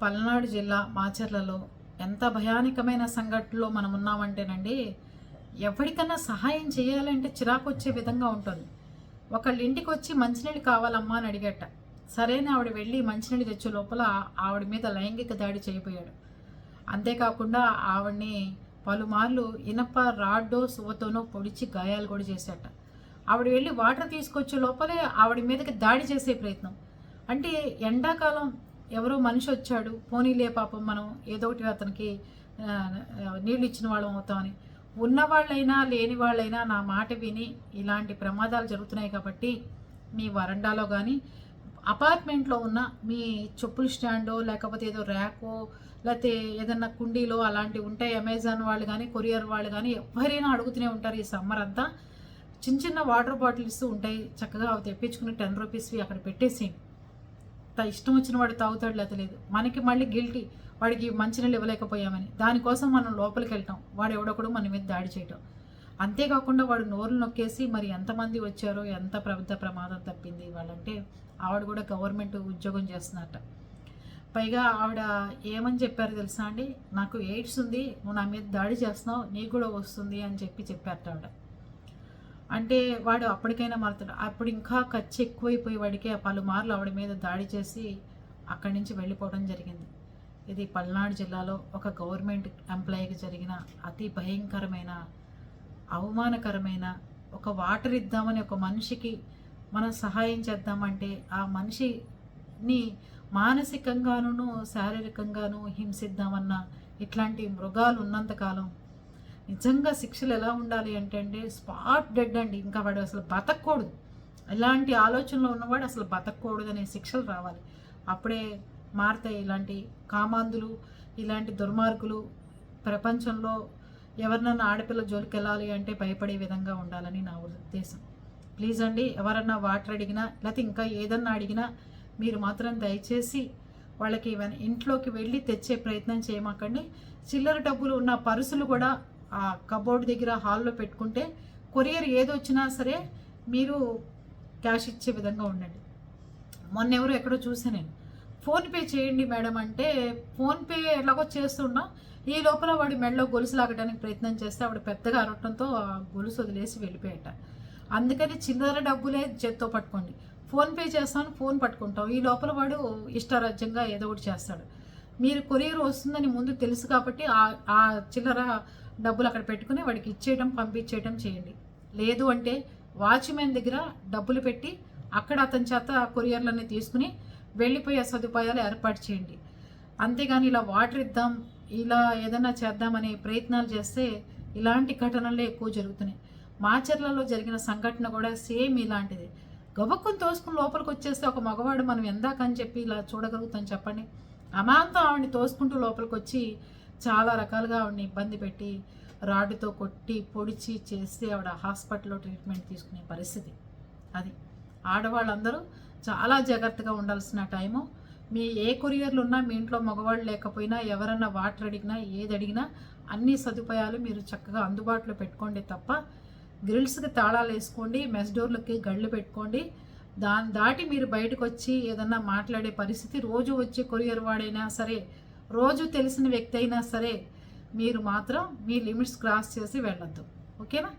పల్నాడు జిల్లా మాచర్లలో ఎంత భయానకమైన సంఘటనలో మనం ఉన్నామంటేనండి, ఎవరికన్నా సహాయం చేయాలంటే చిరాకు వచ్చే విధంగా ఉంటుంది. ఒకళ్ళ ఇంటికి వచ్చి మంచినీళ్ళు కావాలమ్మా అని అడిగట. సరేనా ఆవిడ వెళ్ళి మంచినీళ్ళు తెచ్చే లోపల ఆవిడ మీద లైంగిక దాడి చేయబోయాడు. అంతేకాకుండా ఆవిడ్ని పలుమార్లు ఇనప రాడ్డో సువ్వతోనో పొడిచి గాయాలు కూడా చేశాట. ఆవిడ వెళ్ళి వాటర్ తీసుకొచ్చే లోపలే ఆవిడ మీదకి దాడి చేసే ప్రయత్నం. అంటే ఎండాకాలం ఎవరో మనిషి వచ్చాడు, పోనీలే పాపం మనం ఏదో ఒకటి అతనికి నీళ్ళు ఇచ్చిన వాళ్ళం అవుతామని. ఉన్నవాళ్ళైనా లేని వాళ్ళైనా నా మాట విని ఇలాంటి ప్రమాదాలు జరుగుతున్నాయి కాబట్టి మీ వరండాలో కానీ అపార్ట్మెంట్లో ఉన్న మీ చెప్పుల స్టాండో లేకపోతే ఏదో ర్యాకో లేకపోతే ఏదన్నా కుండీలో అలాంటివి ఉంటాయి. అమెజాన్ వాళ్ళు కానీ కొరియర్ వాళ్ళు కానీ ఎవరైనా అడుగుతూనే ఉంటారు ఈ సమ్మర్ అంతా. చిన్న చిన్న వాటర్ బాటిల్స్ ఉంటాయి, చక్కగా అవి తెప్పించుకుని 10 రూపీస్వి అక్కడ పెట్టేసి ఇష్టం వచ్చిన వాడు తాగుతాడు లేదు, మనకి మళ్ళీ గిల్టీ, వాడికి మంచినీళ్ళు ఇవ్వలేకపోయామని. దానికోసం మనం లోపలికి వెళ్తాం, వాడు ఎవడొకడు మన మీద దాడి చేయటం. అంతేకాకుండా వాడు నోరులు నొక్కేసి మరి ఎంతమంది వచ్చారో ఎంత పెద్ద ప్రమాదం తప్పింది వాళ్ళంటే. ఆవిడ కూడా గవర్నమెంట్ ఉద్యోగం చేస్తున్నట్ట. పైగా ఆవిడ ఏమని చెప్పారు తెలుసా అండి, నాకు ఎయిడ్స్ ఉంది, నువ్వు నా మీద దాడి చేస్తున్నావు, నీకు కూడా వస్తుంది అని చెప్పారట ఆవిడ. అంటే వాడు అప్పటికైనా మారుతాడు. అప్పుడు ఇంకా ఖర్చు ఎక్కువైపోయి వాడికి పలుమార్లు ఆవిడ మీద దాడి చేసి అక్కడి నుంచి వెళ్ళిపోవడం జరిగింది. ఇది పల్నాడు జిల్లాలో ఒక గవర్నమెంట్ ఎంప్లాయీకి జరిగిన అతి భయంకరమైన అవమానకరమైన. ఒక వాటర్ ఇద్దామని ఒక మనిషికి మనం సహాయం చేద్దామంటే ఆ మనిషిని మానసికంగాను శారీరకంగాను హింసిద్దామన్న ఇట్లాంటి మృగాలు ఉన్నంతకాలం నిజంగా శిక్షలు ఎలా ఉండాలి అంటే అండి, స్పాట్ డెడ్ అండి. ఇంకా వాడు అసలు బతకూడదు, ఇలాంటి ఆలోచనలో ఉన్నవాడు అసలు బతకూడదు అనే శిక్షలు రావాలి. అప్పుడే మారుతాయి ఇలాంటి కామాంధులు, ఇలాంటి దుర్మార్గులు. ప్రపంచంలో ఎవరినన్నా ఆడపిల్ల జోలికి వెళ్ళాలి అంటే భయపడే విధంగా ఉండాలని నా ఉద్దేశం. ప్లీజ్ అండి, ఎవరన్నా వాటర్ అడిగినా లేకపోతే ఇంకా ఏదన్నా అడిగినా మీరు మాత్రం దయచేసి వాళ్ళకి ఇంట్లోకి వెళ్ళి తెచ్చే ప్రయత్నం చేయమాకండి. చిల్లర డబ్బులు ఉన్న పర్సులు కూడా ఆ కబోర్డ్ దగ్గర హాల్లో పెట్టుకుంటే కొరియర్ ఏదొచ్చినా సరే మీరు క్యాష్ ఇచ్చే విధంగా ఉండండి. మొన్న ఎవరో ఎక్కడో చూసాను నేను, ఫోన్పే చేయండి మేడం అంటే ఫోన్పే ఎలాగో చేస్తున్నా ఈ లోపల వాడి మెడలో గొలుసు లాగడానికి ప్రయత్నం చేస్తే ఆవిడ పెద్దగా అరవటంతో ఆ గొలుసు వదిలేసి వెళ్ళిపోయాట. అందుకని చిల్లర డబ్బులే చేత్తో పట్టుకోండి. ఫోన్పే చేస్తాను, ఫోన్ పట్టుకుంటాం, ఈ లోపల వాడు ఇష్టారాజ్యంగా ఏదో ఒకటి చేస్తాడు. మీరు కొరియర్ వస్తుందని ముందు తెలుసు కాబట్టి ఆ చిల్లర డబ్బులు అక్కడ పెట్టుకుని వాడికి ఇచ్చేయడం పంపించేయడం చేయండి. లేదు అంటే వాచ్మెన్ దగ్గర డబ్బులు పెట్టి అక్కడ అతని చేత కొరియర్లన్నీ తీసుకుని వెళ్ళిపోయే సదుపాయాలు ఏర్పాటు చేయండి. అంతేగాని ఇలా వాటర్ ఇద్దాం, ఇలా ఏదైనా చేద్దామనే ప్రయత్నాలు చేస్తే ఇలాంటి ఘటనలే ఎక్కువ జరుగుతున్నాయి. మాచర్లలో జరిగిన సంఘటన కూడా సేమ్ ఇలాంటిది. గబక్కుని తోసుకుని లోపలికి వచ్చేస్తే ఒక మగవాడు మనం ఎందాకని చెప్పి ఇలా చూడగలుగుతాం చెప్పండి. అమాంతం ఆవిడని తోసుకుంటూ లోపలికి వచ్చి చాలా రకాలుగా ఆవిడని ఇబ్బంది పెట్టి రాడ్డుతో కొట్టి పొడిచి చేస్తే ఆవిడ హాస్పిటల్లో ట్రీట్మెంట్ తీసుకునే పరిస్థితి. అది ఆడవాళ్ళందరూ చాలా జాగ్రత్తగా ఉండాల్సిన టైము. మీ ఏ కొరియర్లు ఉన్నా మీ ఇంట్లో మగవాళ్ళు లేకపోయినా ఎవరన్నా వాటర్ అడిగినా ఏది అడిగినా అన్ని సదుపాయాలు మీరు చక్కగా అందుబాటులో పెట్టుకోండి తప్ప గ్రిల్స్కి తాళాలు వేసుకోండి, మెస్ డోర్లకి గళ్ళు పెట్టుకోండి. దాన్ని దాటి మీరు బయటకు వచ్చి ఏదన్నా మాట్లాడే పరిస్థితి, రోజు వచ్చే కొరియర్ వాడైనా సరే రోజు తెలిసిన వ్యక్తి అయినా సరే మీరు మాత్రం మీ లిమిట్స్ క్రాస్ చేసి వెళ్ళొద్దు. ఓకేనా?